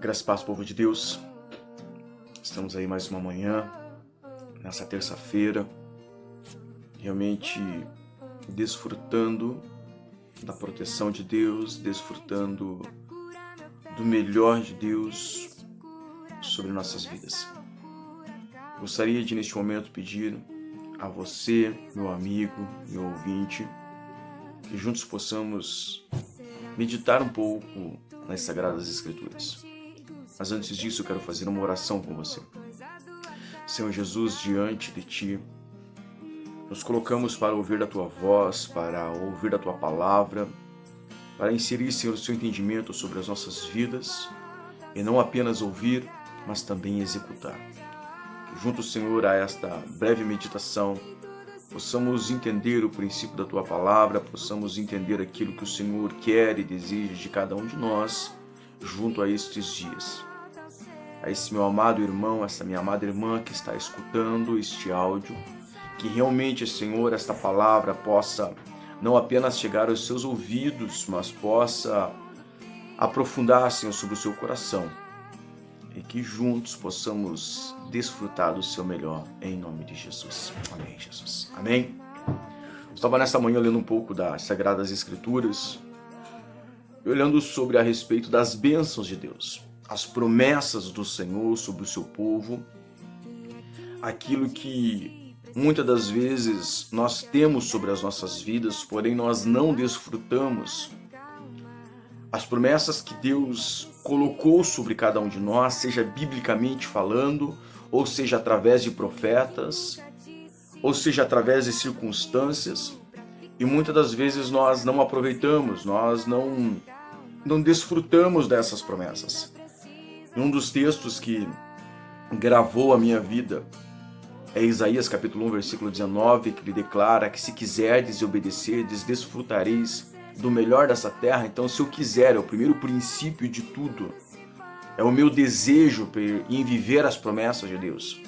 Graças e paz, povo de Deus. Estamos aí mais uma manhã, nessa terça-feira, realmente desfrutando da proteção de Deus, desfrutando do melhor de Deus sobre nossas vidas. Gostaria de, neste momento, pedir a você, meu amigo, meu ouvinte, que juntos possamos meditar um pouco nas Sagradas Escrituras. Mas antes disso, eu quero fazer uma oração com você. Senhor Jesus, diante de Ti, nos colocamos para ouvir da Tua voz, para ouvir da Tua palavra, para inserir, Senhor, o Seu entendimento sobre as nossas vidas, e não apenas ouvir, mas também executar. Que juntos, Senhor, a esta breve meditação, possamos entender o princípio da Tua palavra, possamos entender aquilo que o Senhor quer e deseja de cada um de nós, junto a estes dias. A esse meu amado irmão, essa minha amada irmã que está escutando este áudio, que realmente, Senhor, esta palavra possa não apenas chegar aos seus ouvidos, mas possa aprofundar, Senhor, sobre o seu coração, e que juntos possamos desfrutar do seu melhor, em nome de Jesus. Amém, Jesus. Amém. Eu estava nessa manhã lendo um pouco das Sagradas Escrituras, olhando sobre a respeito das bênçãos de Deus, as promessas do Senhor sobre o seu povo, aquilo que muitas das vezes nós temos sobre as nossas vidas, porém nós não desfrutamos. As promessas que Deus colocou sobre cada um de nós, seja biblicamente falando, ou seja através de profetas, ou seja através de circunstâncias, e muitas das vezes nós não aproveitamos, nós não desfrutamos dessas promessas. Um dos textos que gravou a minha vida é Isaías capítulo 1, versículo 19, que ele declara que se quiserdes e obedecerdes, desfrutareis do melhor dessa terra. Então, se eu quiser, é o primeiro princípio de tudo, é o meu desejo em viver as promessas de Deus.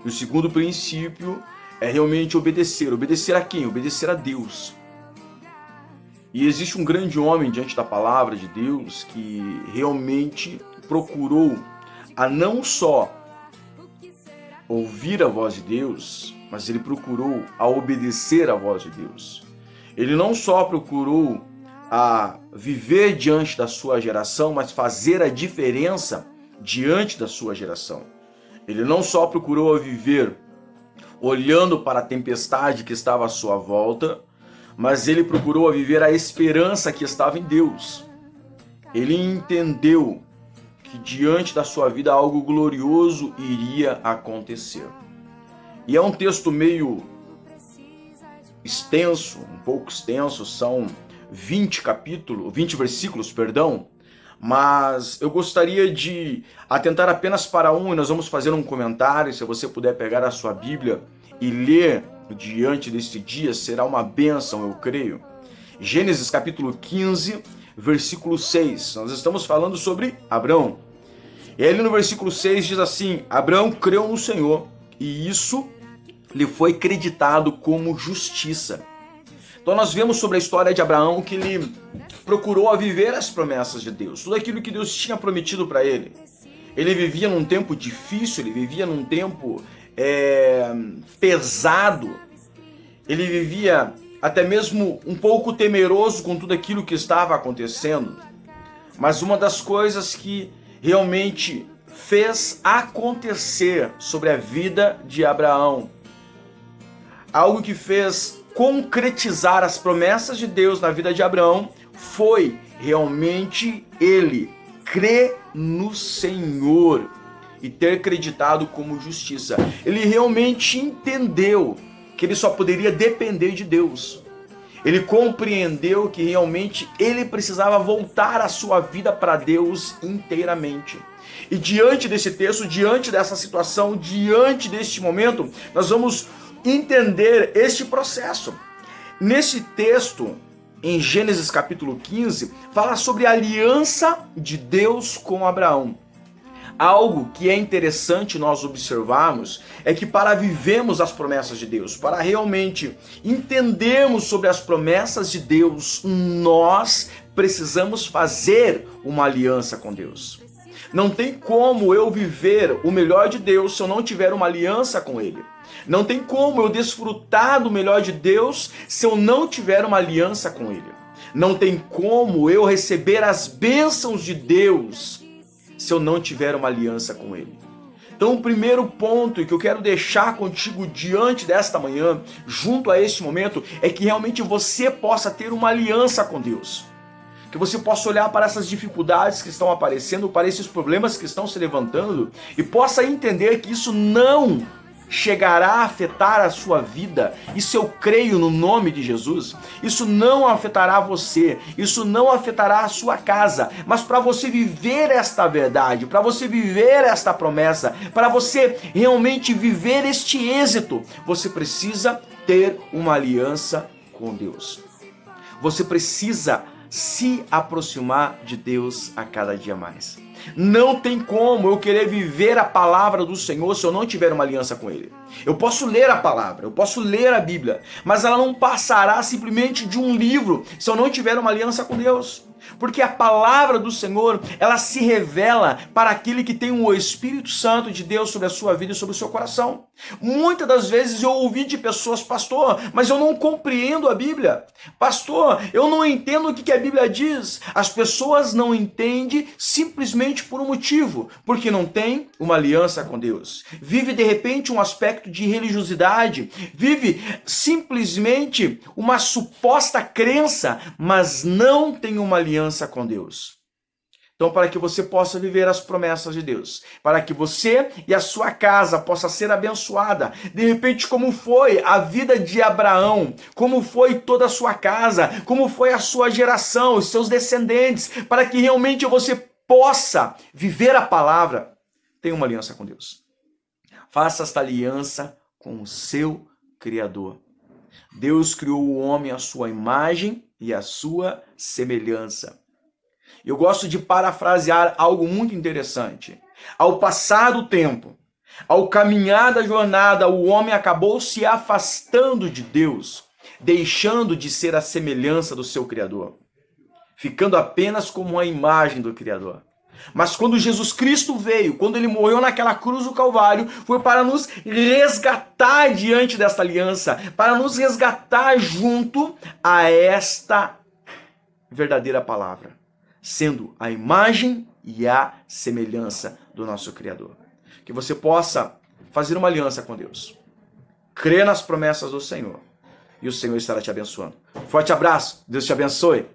E o segundo princípio é realmente obedecer. Obedecer a quem? Obedecer a Deus. E existe um grande homem diante da palavra de Deus que realmente procurou a não só ouvir a voz de Deus, mas ele procurou a obedecer a voz de Deus. Ele não só procurou a viver diante da sua geração, mas fazer a diferença diante da sua geração. Ele não só procurou a viver olhando para a tempestade que estava à sua volta, mas ele procurou a viver a esperança que estava em Deus. Ele entendeu que diante da sua vida algo glorioso iria acontecer. E é um texto meio extenso, um pouco extenso, são 20 versículos, mas eu gostaria de atentar apenas para um, e nós vamos fazer um comentário. Se você puder pegar a sua Bíblia e ler diante deste dia, será uma bênção, eu creio. Gênesis capítulo 15, versículo 6. Nós estamos falando sobre Abrão. E ali no versículo 6 diz assim: Abrão creu no Senhor, e isso lhe foi creditado como justiça. Então nós vemos sobre a história de Abraão que ele procurou a viver as promessas de Deus, tudo aquilo que Deus tinha prometido para ele. Ele vivia num tempo difícil, ele vivia num tempo pesado, ele vivia até mesmo um pouco temeroso com tudo aquilo que estava acontecendo. Mas uma das coisas que realmente fez acontecer sobre a vida de Abraão, algo que fez concretizar as promessas de Deus na vida de Abraão, foi realmente ele crer no Senhor e ter creditado como justiça. Ele realmente entendeu que ele só poderia depender de Deus. Ele compreendeu que realmente ele precisava voltar a sua vida para Deus inteiramente. E diante desse texto, diante dessa situação, diante deste momento, nós vamos entender este processo. Nesse texto, em Gênesis capítulo 15, fala sobre a aliança de Deus com Abraão. Algo que é interessante nós observarmos é que para vivermos as promessas de Deus, para realmente entendermos sobre as promessas de Deus, nós precisamos fazer uma aliança com Deus. Não tem como eu viver o melhor de Deus se eu não tiver uma aliança com Ele. Não tem como eu desfrutar do melhor de Deus se eu não tiver uma aliança com Ele. Não tem como eu receber as bênçãos de Deus se eu não tiver uma aliança com Ele. Então, o primeiro ponto que eu quero deixar contigo diante desta manhã, junto a este momento, é que realmente você possa ter uma aliança com Deus. Que você possa olhar para essas dificuldades que estão aparecendo, para esses problemas que estão se levantando, e possa entender que isso não chegará a afetar a sua vida. Isso eu creio no nome de Jesus. Isso não afetará você, isso não afetará a sua casa, mas para você viver esta verdade, para você viver esta promessa, para você realmente viver este êxito, você precisa ter uma aliança com Deus. Você precisa se aproximar de Deus a cada dia mais. Não tem como eu querer viver a palavra do Senhor se eu não tiver uma aliança com Ele. Eu posso ler a palavra, eu posso ler a Bíblia, mas ela não passará simplesmente de um livro se eu não tiver uma aliança com Deus. Porque a palavra do Senhor, ela se revela para aquele que tem o Espírito Santo de Deus sobre a sua vida e sobre o seu coração. Muitas das vezes eu ouvi de pessoas: pastor, mas eu não compreendo a Bíblia. Pastor, eu não entendo o que a Bíblia diz. As pessoas não entendem simplesmente por um motivo, porque não tem uma aliança com Deus. Vive de repente um aspecto de religiosidade, vive simplesmente uma suposta crença, mas não tem uma aliança com Deus. Então, para que você possa viver as promessas de Deus, para que você e a sua casa possa ser abençoada, de repente como foi a vida de Abraão, como foi toda a sua casa, como foi a sua geração, os seus descendentes, para que realmente você possa viver a palavra, tenha uma aliança com Deus. Faça esta aliança com o seu Criador. Deus criou o homem à sua imagem e à sua semelhança. Eu gosto de parafrasear algo muito interessante. Ao passar do tempo, ao caminhar da jornada, o homem acabou se afastando de Deus, deixando de ser a semelhança do seu Criador, ficando apenas como uma imagem do Criador. Mas quando Jesus Cristo veio, quando ele morreu naquela cruz do Calvário, foi para nos resgatar diante desta aliança, para nos resgatar junto a esta verdadeira palavra, sendo a imagem e a semelhança do nosso Criador. Que você possa fazer uma aliança com Deus, crer nas promessas do Senhor, e o Senhor estará te abençoando. Forte abraço, Deus te abençoe.